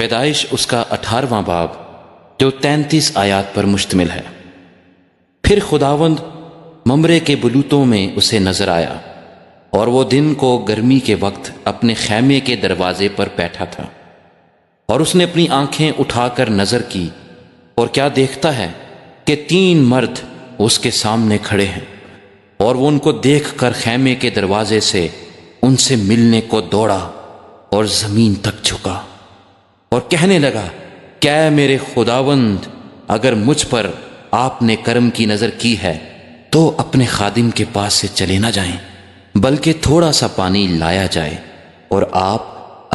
پیدائش اس کا 18واں باب جو 33 آیات پر مشتمل ہے۔ پھر خداوند ممرے کے بلوتوں میں اسے نظر آیا، اور وہ دن کو گرمی کے وقت اپنے خیمے کے دروازے پر بیٹھا تھا، اور اس نے اپنی آنکھیں اٹھا کر نظر کی، اور کیا دیکھتا ہے کہ 3 مرد اس کے سامنے کھڑے ہیں، اور وہ ان کو دیکھ کر خیمے کے دروازے سے ان سے ملنے کو دوڑا اور زمین تک جھکا اور کہنے لگا کہ اے میرے خداوند، اگر مجھ پر آپ نے کرم کی نظر کی ہے تو اپنے خادم کے پاس سے چلے نہ جائیں، بلکہ تھوڑا سا پانی لایا جائے اور آپ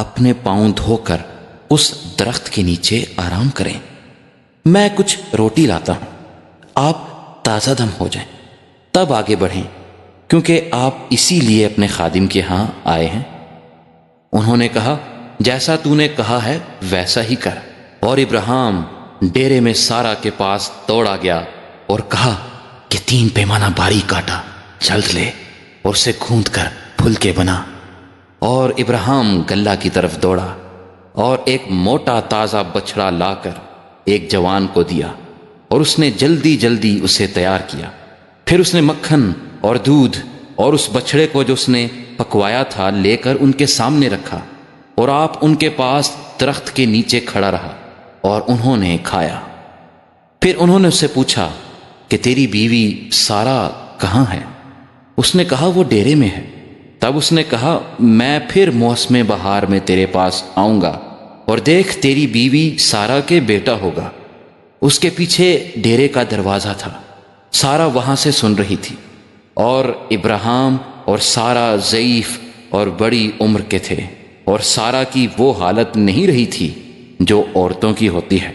اپنے پاؤں دھو کر اس درخت کے نیچے آرام کریں۔ میں کچھ روٹی لاتا ہوں، آپ تازہ دم ہو جائیں، تب آگے بڑھیں، کیونکہ آپ اسی لیے اپنے خادم کے ہاں آئے ہیں۔ انہوں نے کہا، جیسا تو نے کہا ہے ویسا ہی کر۔ اور ابراہیم ڈیرے میں سارا کے پاس دوڑا گیا اور کہا کہ 3 پیمانہ باری کاٹا، جلد لے اور اسے گھونٹ کر پھلکے بنا۔ اور ابراہیم گلہ کی طرف دوڑا اور ایک موٹا تازہ بچڑا لا کر ایک جوان کو دیا، اور اس نے جلدی جلدی اسے تیار کیا۔ پھر اس نے مکھن اور دودھ اور اس بچڑے کو جو اس نے پکوایا تھا لے کر ان کے سامنے رکھا، اور آپ ان کے پاس درخت کے نیچے کھڑا رہا اور انہوں نے کھایا۔ پھر انہوں نے اس سے پوچھا کہ تیری بیوی سارا کہاں ہے؟ اس نے کہا وہ ڈیرے میں ہے۔ تب اس نے کہا، میں پھر موسم بہار میں تیرے پاس آؤں گا، اور دیکھ تیری بیوی سارا کے بیٹا ہوگا۔ اس کے پیچھے ڈیرے کا دروازہ تھا، سارا وہاں سے سن رہی تھی، اور ابراہیم اور سارا ضعیف اور بڑی عمر کے تھے، اور سارا کی وہ حالت نہیں رہی تھی جو عورتوں کی ہوتی ہے۔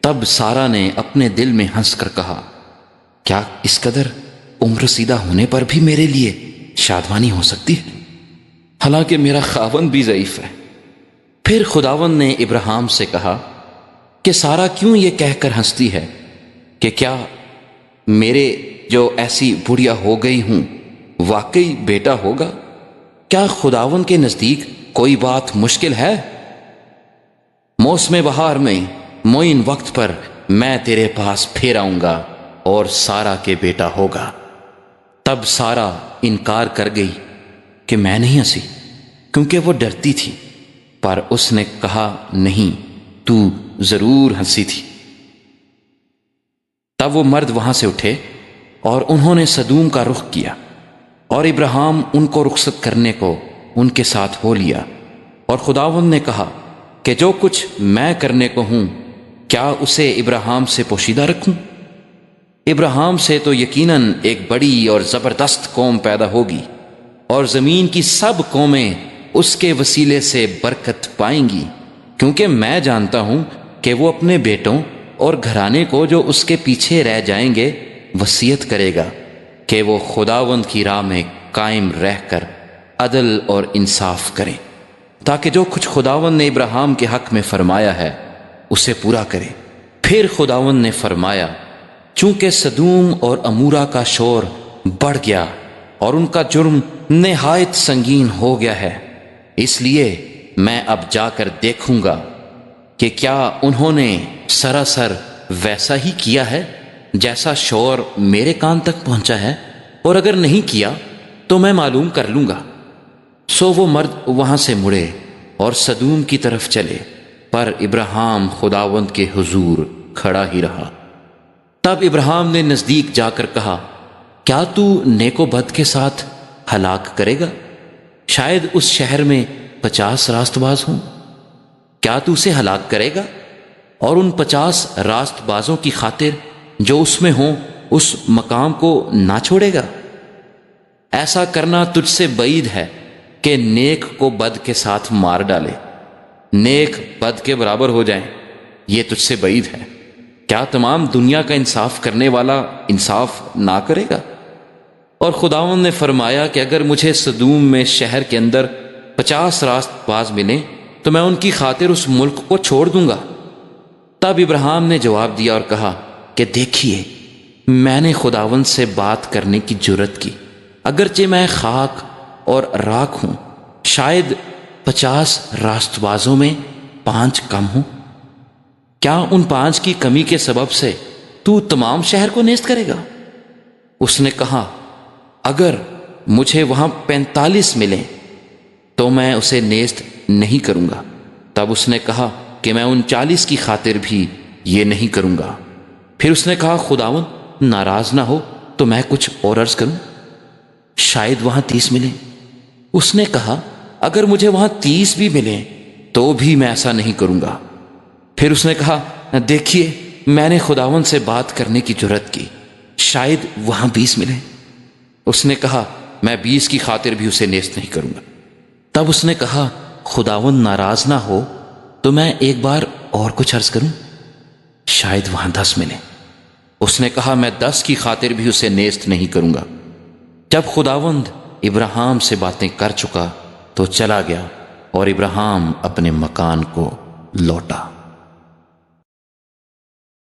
تب سارا نے اپنے دل میں ہنس کر کہا، کیا اس قدر عمر رسیدہ ہونے پر بھی میرے لیے شادمانی ہو سکتی ہے، حالانکہ میرا خاوند بھی ضعیف ہے؟ پھر خداوند نے ابراہیم سے کہا کہ سارا کیوں یہ کہہ کر ہنستی ہے کہ کیا میرے جو ایسی بڑھیا ہو گئی ہوں واقعی بیٹا ہوگا؟ کیا خداوند کے نزدیک کوئی بات مشکل ہے؟ موسم بہار میں معین وقت پر میں تیرے پاس پھر آؤں گا اور سارا کے بیٹا ہوگا۔ تب سارا انکار کر گئی کہ میں نہیں ہنسی، کیونکہ وہ ڈرتی تھی، پر اس نے کہا، نہیں، تو ضرور ہنسی تھی۔ تب وہ مرد وہاں سے اٹھے اور انہوں نے سدوم کا رخ کیا، اور ابراہیم ان کو رخصت کرنے کو ان کے ساتھ ہو لیا۔ اور خداوند نے کہا کہ جو کچھ میں کرنے کو ہوں، کیا اسے ابراہیم سے پوشیدہ رکھوں؟ ابراہیم سے تو یقیناً ایک بڑی اور زبردست قوم پیدا ہوگی، اور زمین کی سب قومیں اس کے وسیلے سے برکت پائیں گی، کیونکہ میں جانتا ہوں کہ وہ اپنے بیٹوں اور گھرانے کو جو اس کے پیچھے رہ جائیں گے وصیت کرے گا کہ وہ خداوند کی راہ میں قائم رہ کر عدل اور انصاف کریں، تاکہ جو کچھ خداوند نے ابراہیم کے حق میں فرمایا ہے اسے پورا کرے۔ پھر خداوند نے فرمایا، چونکہ سدوم اور امورا کا شور بڑھ گیا اور ان کا جرم نہایت سنگین ہو گیا ہے، اس لیے میں اب جا کر دیکھوں گا کہ کیا انہوں نے سراسر ویسا ہی کیا ہے جیسا شور میرے کان تک پہنچا ہے، اور اگر نہیں کیا تو میں معلوم کر لوں گا۔ سو وہ مرد وہاں سے مڑے اور سدوم کی طرف چلے، پر ابراہیم خداوند کے حضور کھڑا ہی رہا۔ تب ابراہیم نے نزدیک جا کر کہا، کیا تو نیک و بد کے ساتھ ہلاک کرے گا؟ شاید اس شہر میں 50 راست باز ہوں، کیا تو اسے ہلاک کرے گا اور ان 50 راست بازوں کی خاطر جو اس میں ہوں اس مقام کو نہ چھوڑے گا؟ ایسا کرنا تجھ سے بعید ہے کہ نیک کو بد کے ساتھ مار ڈالے، نیک بد کے برابر ہو جائیں، یہ تجھ سے بعید ہے۔ کیا تمام دنیا کا انصاف کرنے والا انصاف نہ کرے گا؟ اور خداوند نے فرمایا کہ اگر مجھے سدوم میں شہر کے اندر 50 راست باز ملیں تو میں ان کی خاطر اس ملک کو چھوڑ دوں گا۔ تب ابراہیم نے جواب دیا اور کہا کہ دیکھیے، میں نے خداوند سے بات کرنے کی جرت کی، اگرچہ میں خاک اور راکھ ہوں، شاید 50 راست بازوں میں 5 کم ہوں؟ کیا ان 5 کی کمی کے سبب سے تو تمام شہر کو نیست کرے گا؟ اس نے کہا اگر مجھے وہاں 45 ملیں تو میں اسے نیست نہیں کروں گا۔ تب اس نے کہا کہ میں ان 40 کی خاطر بھی یہ نہیں کروں گا۔ پھر اس نے کہا خداوند ناراض نہ ہو تو میں کچھ اور عرض کروں، شاید وہاں 30 ملیں۔ اس نے کہا اگر مجھے وہاں 30 بھی ملیں تو بھی میں ایسا نہیں کروں گا۔ پھر اس نے کہا دیکھیے میں نے خداوند سے بات کرنے کی جرات کی، شاید وہاں 20 ملیں۔ اس نے کہا میں 20 کی خاطر بھی اسے نیست نہیں کروں گا۔ تب اس نے کہا خداوند ناراض نہ ہو تو میں ایک بار اور کچھ عرض کروں، شاید وہاں 10 ملیں۔ اس نے کہا میں 10 کی خاطر بھی اسے نیست نہیں کروں گا۔ جب خداوند ابراہیم سے باتیں کر چکا تو چلا گیا اور ابراہیم اپنے مکان کو لوٹا۔